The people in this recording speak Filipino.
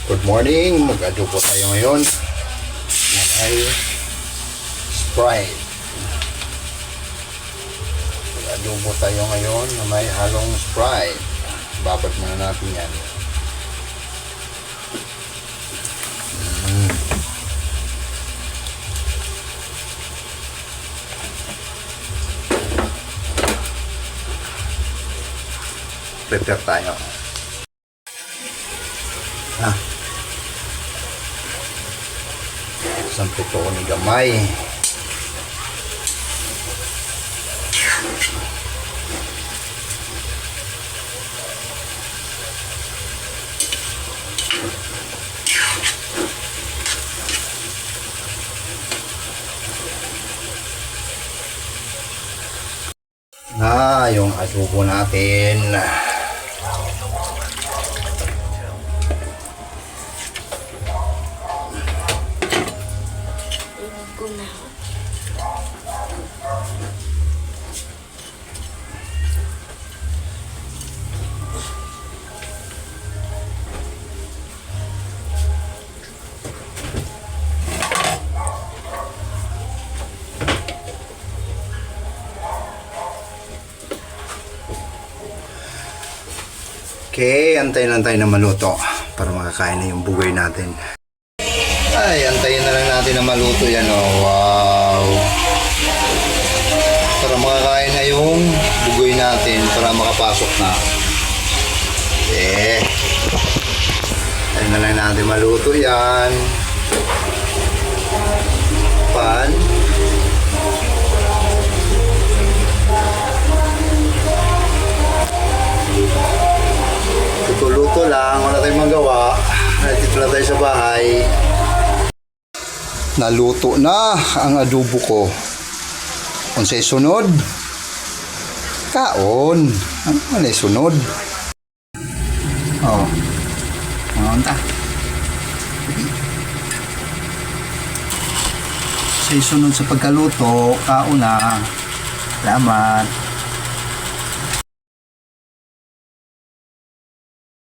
Good morning, mag-adobo tayo ngayon. Yan ay Sprite. Mag-adobo tayo ngayon na may halong Sprite. Babad muna natin yan. Prepare tayo. Sampai ko ni gamay. Yung adobo natin. Okay, antayin lang tayo na maluto para makakain na yung bugay natin. Ay, antayin na lang natin na maluto yan, oh. Wow! Para makakain na yung bugay natin para makapasok na. Okay. Antayin na lang natin maluto yan. Pan. Luto lang, wala tayong magawa. Dito lang tayo sa bahay. Naluto na ang adobo ko. Kung sa'y sunod, kaon. Ano wala sunod? Oh. Ano ta? Sa'y sunod sa pagkaluto, kaon na. Salamat.